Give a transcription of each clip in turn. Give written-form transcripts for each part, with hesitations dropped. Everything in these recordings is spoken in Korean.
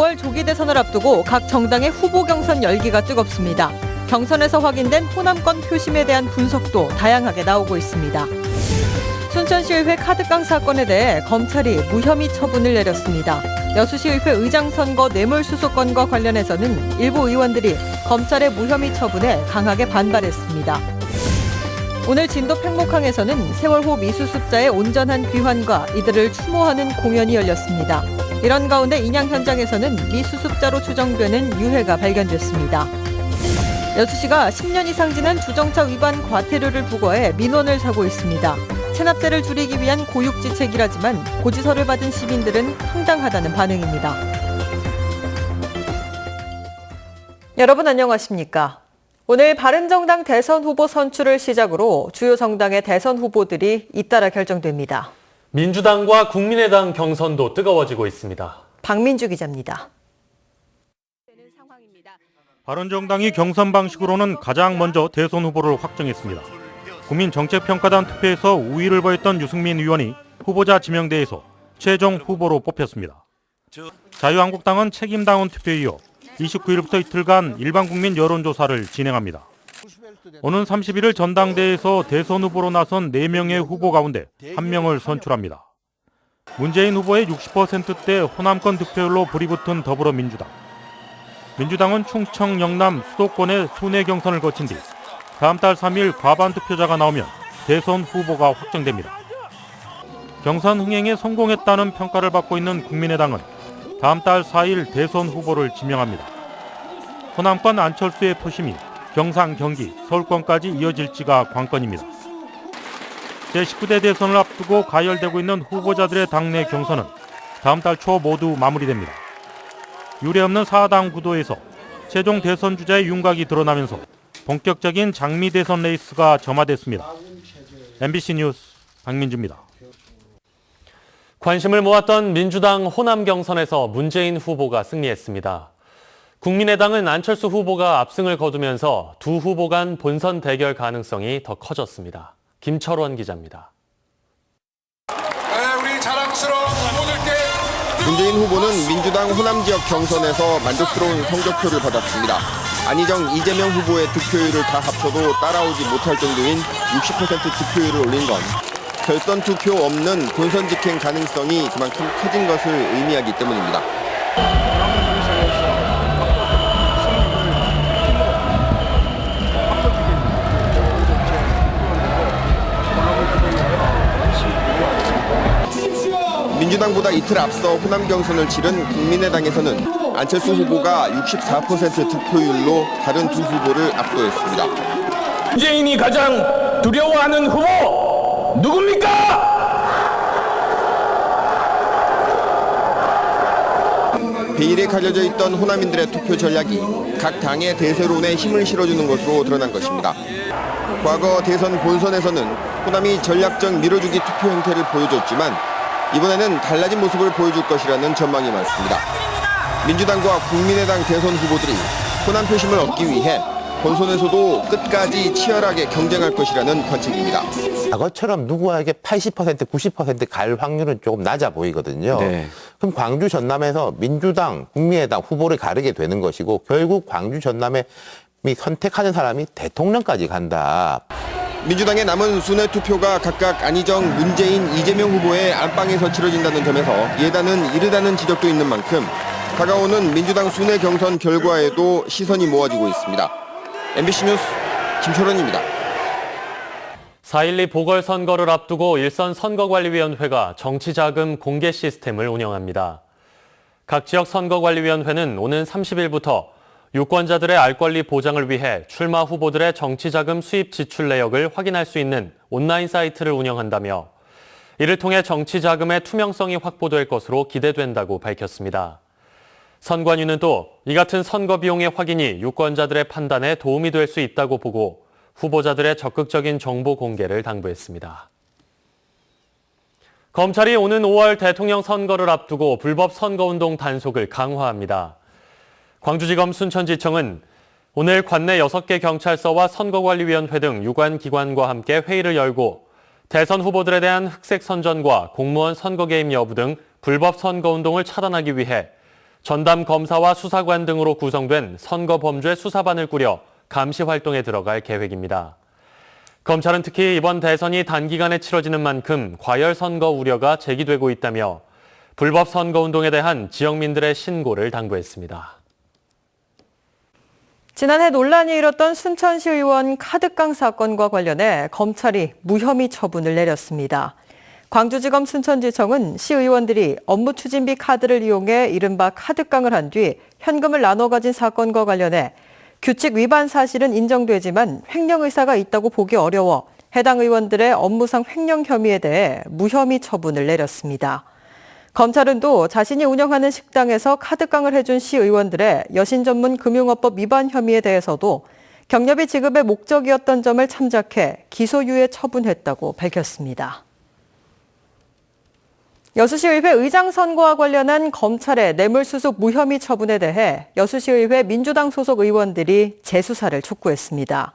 5월 조기 대선을 앞두고 각 정당의 후보 경선 열기가 뜨겁습니다. 경선에서 확인된 호남권 표심에 대한 분석도 다양하게 나오고 있습니다. 순천시의회 카드깡 사건에 대해 검찰이 무혐의 처분을 내렸습니다. 여수시의회 의장선거 뇌물수수 건과 관련해서는 일부 의원들이 검찰의 무혐의 처분에 강하게 반발했습니다. 오늘 진도 팽목항에서는 세월호 미수습자의 온전한 귀환과 이들을 추모하는 공연이 열렸습니다. 이런 가운데 인양 현장에서는 미수습자로 추정되는 유해가 발견됐습니다. 여수시가 10년 이상 지난 주정차 위반 과태료를 부과해 민원을 사고 있습니다. 체납세를 줄이기 위한 고육지책이라지만 고지서를 받은 시민들은 황당하다는 반응입니다. 여러분 안녕하십니까? 오늘 바른정당 대선 후보 선출을 시작으로 주요 정당의 대선 후보들이 잇따라 결정됩니다. 민주당과 국민의당 경선도 뜨거워지고 있습니다. 박민주 기자입니다. 바른정당이 경선 방식으로는 가장 먼저 대선 후보를 확정했습니다. 국민정책평가단 투표에서 우위를 보였던 유승민 의원이 후보자 지명대에서 최종 후보로 뽑혔습니다. 자유한국당은 책임다운 투표에 이어 29일부터 이틀간 일반 국민 여론조사를 진행합니다. 오는 31일 전당대회에서 대선 후보로 나선 4명의 후보 가운데 1명을 선출합니다. 문재인 후보의 60%대 호남권 득표율로 불이 붙은 더불어민주당. 민주당은 충청, 영남, 수도권의 순회 경선을 거친 뒤 다음 달 3일 과반 투표자가 나오면 대선 후보가 확정됩니다. 경선 흥행에 성공했다는 평가를 받고 있는 국민의당은 다음 달 4일 대선 후보를 지명합니다. 호남권 안철수의 표심이 경상, 경기, 서울권까지 이어질지가 관건입니다. 제19대 대선을 앞두고 가열되고 있는 후보자들의 당내 경선은 다음 달 초 모두 마무리됩니다. 유례없는 4당 구도에서 최종 대선 주자의 윤곽이 드러나면서 본격적인 장미 대선 레이스가 점화됐습니다. MBC 뉴스 박민주입니다. 관심을 모았던 민주당 호남 경선에서 문재인 후보가 승리했습니다. 국민의당은 안철수 후보가 압승을 거두면서 두 후보 간 본선 대결 가능성이 더 커졌습니다. 김철원 기자입니다. 우리 자랑스러운 후보들께 문재인 후보는 민주당 호남 지역 경선에서 만족스러운 성적표를 받았습니다. 안희정, 이재명 후보의 득표율을 다 합쳐도 따라오지 못할 정도인 60% 득표율을 올린 건 결선 투표 없는 본선 직행 가능성이 그만큼 커진 것을 의미하기 때문입니다. 민주당보다 이틀 앞서 호남 경선을 치른 국민의당에서는 안철수 후보가 64% 득표율로 다른 두 후보를 압도했습니다. 문재인이 가장 두려워하는 후보 누굽니까? 베일에 갈려져 있던 호남인들의 투표 전략이 각 당의 대세론에 힘을 실어주는 것으로 드러난 것입니다. 과거 대선 본선에서는 호남이 전략적 밀어주기 투표 형태를 보여줬지만 이번에는 달라진 모습을 보여줄 것이라는 전망이 많습니다. 민주당과 국민의당 대선 후보들이 호남 표심을 얻기 위해 본선에서도 끝까지 치열하게 경쟁할 것이라는 관측입니다. 과거처럼 누구에게 80%, 90% 확률은 조금 낮아 보이거든요. 네. 그럼 광주 전남에서 민주당, 국민의당 후보를 가르게 되는 것이고 결국 광주 전남에 선택하는 사람이 대통령까지 간다. 민주당의 남은 순회 투표가 각각 안희정, 문재인, 이재명 후보의 안방에서 치러진다는 점에서 예단은 이르다는 지적도 있는 만큼 다가오는 민주당 순회 경선 결과에도 시선이 모아지고 있습니다. MBC 뉴스 김철원입니다. 4.12 보궐선거를 앞두고 일선 선거관리위원회가 정치자금 공개 시스템을 운영합니다. 각 지역 선거관리위원회는 오는 30일부터 유권자들의 알 권리 보장을 위해 출마 후보들의 정치자금 수입 지출 내역을 확인할 수 있는 온라인 사이트를 운영한다며 이를 통해 정치자금의 투명성이 확보될 것으로 기대된다고 밝혔습니다. 선관위는 또 이 같은 선거 비용의 확인이 유권자들의 판단에 도움이 될 수 있다고 보고 후보자들의 적극적인 정보 공개를 당부했습니다. 검찰이 오는 5월 대통령 선거를 앞두고 불법 선거운동 단속을 강화합니다. 광주지검 순천지청은 오늘 관내 6개 경찰서와 선거관리위원회 등 유관 기관과 함께 회의를 열고 대선 후보들에 대한 흑색 선전과 공무원 선거 개입 여부 등 불법 선거운동을 차단하기 위해 전담 검사와 수사관 등으로 구성된 선거범죄 수사반을 꾸려 감시 활동에 들어갈 계획입니다. 검찰은 특히 이번 대선이 단기간에 치러지는 만큼 과열 선거 우려가 제기되고 있다며 불법 선거운동에 대한 지역민들의 신고를 당부했습니다. 지난해 논란이 일었던 순천시 의원 카드깡 사건과 관련해 검찰이 무혐의 처분을 내렸습니다. 광주지검 순천지청은 시의원들이 업무 추진비 카드를 이용해 이른바 카드깡을 한 뒤 현금을 나눠 가진 사건과 관련해 규칙 위반 사실은 인정되지만 횡령 의사가 있다고 보기 어려워 해당 의원들의 업무상 횡령 혐의에 대해 무혐의 처분을 내렸습니다. 검찰은 또 자신이 운영하는 식당에서 카드깡을 해준 시의원들의 여신 전문 금융업법 위반 혐의에 대해서도 경력비 지급의 목적이었던 점을 참작해 기소유예 처분했다고 밝혔습니다. 여수시의회 의장 선거와 관련한 검찰의 뇌물수수 무혐의 처분에 대해 여수시의회 민주당 소속 의원들이 재수사를 촉구했습니다.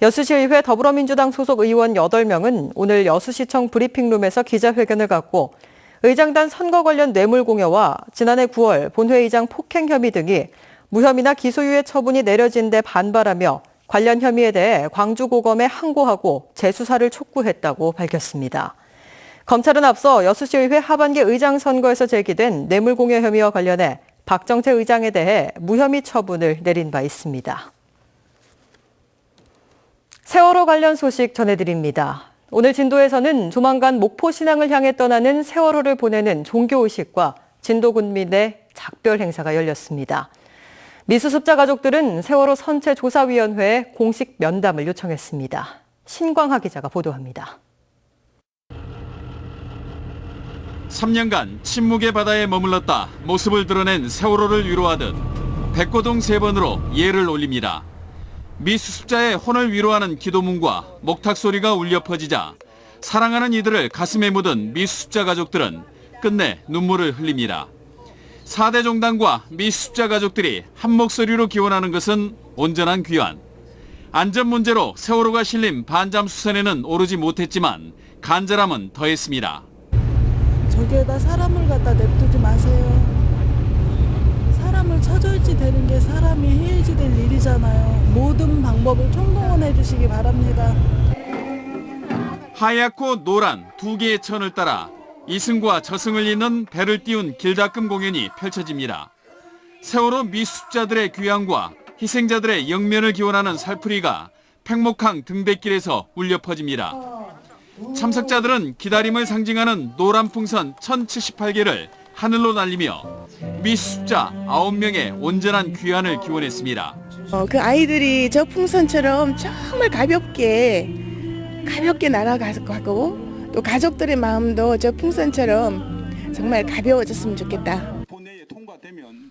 여수시의회 더불어민주당 소속 의원 8명은 오늘 여수시청 브리핑룸에서 기자회견을 갖고 의장단 선거 관련 뇌물 공여와 지난해 9월 본회의장 폭행 혐의 등이 무혐의나 기소유예 처분이 내려진 데 반발하며 관련 혐의에 대해 광주고검에 항고하고 재수사를 촉구했다고 밝혔습니다. 검찰은 앞서 여수시의회 하반기 의장 선거에서 제기된 뇌물 공여 혐의와 관련해 박정태 의장에 대해 무혐의 처분을 내린 바 있습니다. 세월호 관련 소식 전해드립니다. 오늘 진도에서는 조만간 목포 신항을 향해 떠나는 세월호를 보내는 종교의식과 진도 군민의 작별 행사가 열렸습니다. 미수습자 가족들은 세월호 선체조사위원회에 공식 면담을 요청했습니다. 신광하 기자가 보도합니다. 3년간 침묵의 바다에 머물렀다 모습을 드러낸 세월호를 위로하듯 백고동 3번으로 예를 올립니다. 미수습자의 혼을 위로하는 기도문과 목탁 소리가 울려 퍼지자 사랑하는 이들을 가슴에 묻은 미수습자 가족들은 끝내 눈물을 흘립니다. 4대 종단과 미수습자 가족들이 한 목소리로 기원하는 것은 온전한 귀환. 안전 문제로 세월호가 실린 반잠수선에는 오르지 못했지만 간절함은 더했습니다. 저기에다 사람을 갖다 냅두지 마세요. 사람을 처절지 되는 게 사람이 해야지 될 일이잖아요. 모든 방법을 총동원해 주시기 바랍니다. 하얗고 노란 2개의 천을 따라 이승과 저승을 잇는 배를 띄운 길닦음 공연이 펼쳐집니다. 세월호 미수습자들의 귀환과 희생자들의 영면을 기원하는 살풀이가 팽목항 등대길에서 울려 퍼집니다. 참석자들은 기다림을 상징하는 노란 풍선 1078개를 하늘로 날리며 미수습자 9명의 온전한 귀환을 기원했습니다. 그 아이들이 저 풍선처럼 정말 가볍게 날아가고 또 가족들의 마음도 저 풍선처럼 정말 가벼워졌으면 좋겠다.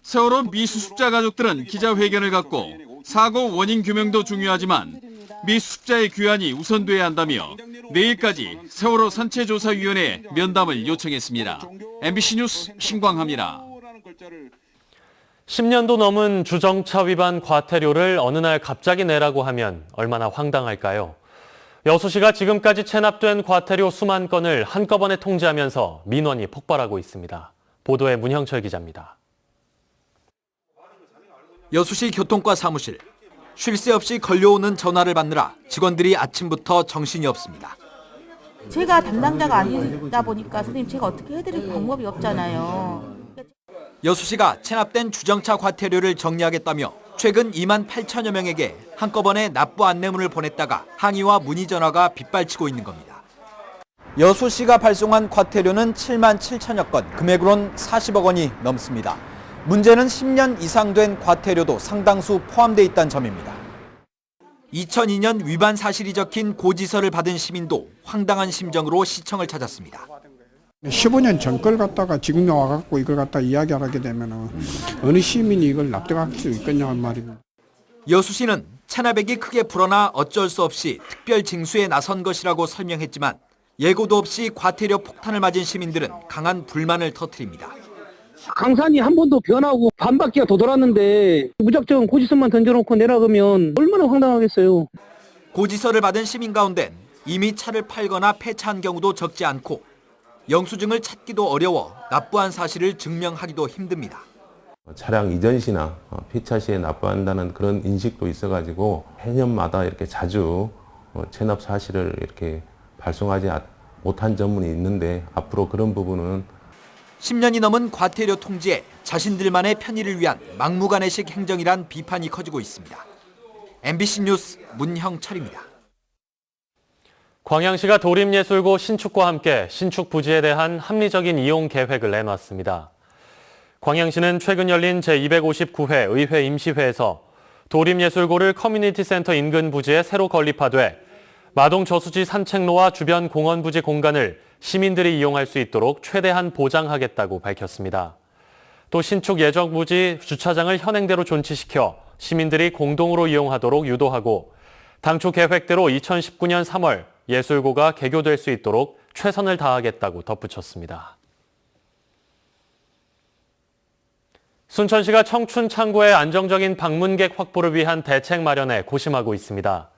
세월호 미수습자 가족들은 기자회견을 갖고 사고 원인 규명도 중요하지만 미수습자의 귀환이 우선돼야 한다며 내일까지 세월호 선체조사위원회에 면담을 요청했습니다. MBC 뉴스 신광하입니다. 10년도 넘은 주정차 위반 과태료를 어느 날 갑자기 내라고 하면 얼마나 황당할까요? 여수시가 지금까지 체납된 과태료 수만 건을 한꺼번에 통지하면서 민원이 폭발하고 있습니다. 보도에 문형철 기자입니다. 여수시 교통과 사무실. 쉴 새 없이 걸려오는 전화를 받느라 직원들이 아침부터 정신이 없습니다. 제가 담당자가 아니다 보니까 선생님 제가 어떻게 해드릴 방법이 없잖아요. 여수시가 체납된 주정차 과태료를 정리하겠다며 최근 2만 8천여 명에게 한꺼번에 납부 안내문을 보냈다가 항의와 문의 전화가 빗발치고 있는 겁니다. 여수시가 발송한 과태료는 7만 7천여 건, 금액으론 40억 원이 넘습니다. 문제는 10년 이상 된 과태료도 상당수 포함돼 있다는 점입니다. 2002년 위반 사실이 적힌 고지서를 받은 시민도 황당한 심정으로 시청을 찾았습니다. 15년 전 걸 갖다가 지금 나와갖고 이걸 갖다 이야기하게 되면 어느 시민이 이걸 납득할 수 있겠냐는 말입니다. 여수시는 체납액이 크게 불어나 어쩔 수 없이 특별 징수에 나선 것이라고 설명했지만 예고도 없이 과태료 폭탄을 맞은 시민들은 강한 불만을 터뜨립니다. 강산이 한 번도 변하고 반바퀴가 더 돌았는데 무작정 고지서만 던져놓고 내려가면 얼마나 황당하겠어요. 고지서를 받은 시민 가운데 이미 차를 팔거나 폐차한 경우도 적지 않고 영수증을 찾기도 어려워 납부한 사실을 증명하기도 힘듭니다. 차량 이전 시나 폐차 시에 납부한다는 그런 인식도 있어가지고 해년마다 이렇게 자주 체납 사실을 이렇게 발송하지 못한 점은 있는데 앞으로 그런 부분은 10년이 넘은 과태료 통지에 자신들만의 편의를 위한 막무가내식 행정이란 비판이 커지고 있습니다. MBC 뉴스 문형철입니다. 광양시가 도립예술고 신축과 함께 신축 부지에 대한 합리적인 이용 계획을 내놨습니다. 광양시는 최근 열린 제259회 의회 임시회에서 도립예술고를 커뮤니티 센터 인근 부지에 새로 건립하되 마동 저수지 산책로와 주변 공원 부지 공간을 시민들이 이용할 수 있도록 최대한 보장하겠다고 밝혔습니다. 또 신축 예정 부지 주차장을 현행대로 존치시켜 시민들이 공동으로 이용하도록 유도하고 당초 계획대로 2019년 3월 예술고가 개교될 수 있도록 최선을 다하겠다고 덧붙였습니다. 순천시가 청춘 창구의 안정적인 방문객 확보를 위한 대책 마련에 고심하고 있습니다.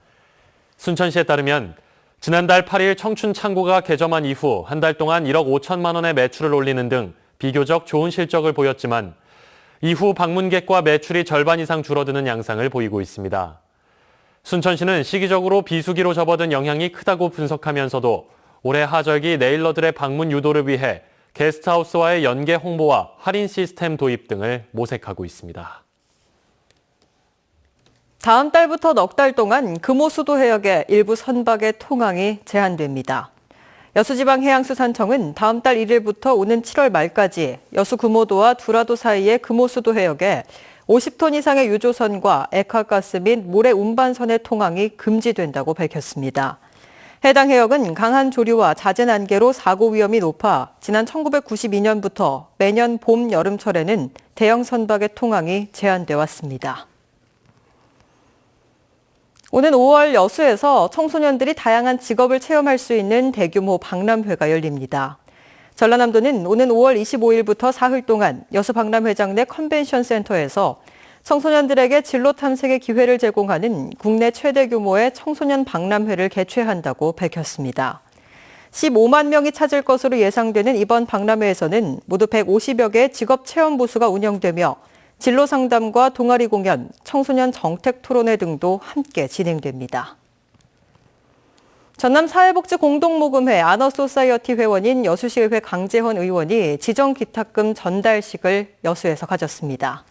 순천시에 따르면 지난달 8일 청춘 창구가 개점한 이후 한 달 동안 1억 5천만 원의 매출을 올리는 등 비교적 좋은 실적을 보였지만 이후 방문객과 매출이 절반 이상 줄어드는 양상을 보이고 있습니다. 순천시는 시기적으로 비수기로 접어든 영향이 크다고 분석하면서도 올해 하절기 네일러들의 방문 유도를 위해 게스트하우스와의 연계 홍보와 할인 시스템 도입 등을 모색하고 있습니다. 다음 달부터 넉 달 동안 금호수도 해역의 일부 선박의 통항이 제한됩니다. 여수지방해양수산청은 다음 달 1일부터 오는 7월 말까지 여수 금호도와 두라도 사이의 금호수도 해역에 50톤 이상의 유조선과 액화가스 및 모래 운반선의 통항이 금지된다고 밝혔습니다. 해당 해역은 강한 조류와 잦은 안개로 사고 위험이 높아 지난 1992년부터 매년 봄, 여름철에는 대형 선박의 통항이 제한돼 왔습니다. 오는 5월 여수에서 청소년들이 다양한 직업을 체험할 수 있는 대규모 박람회가 열립니다. 전라남도는 오는 5월 25일부터 사흘 동안 여수 박람회장 내 컨벤션 센터에서 청소년들에게 진로 탐색의 기회를 제공하는 국내 최대 규모의 청소년 박람회를 개최한다고 밝혔습니다. 15만 명이 찾을 것으로 예상되는 이번 박람회에서는 모두 150여 개의 직업 체험 부스가 운영되며 진로 상담과 동아리 공연, 청소년 정책 토론회 등도 함께 진행됩니다. 전남사회복지공동모금회 아너소사이어티 회원인 여수시의회 강재헌 의원이 지정기탁금 전달식을 여수에서 가졌습니다.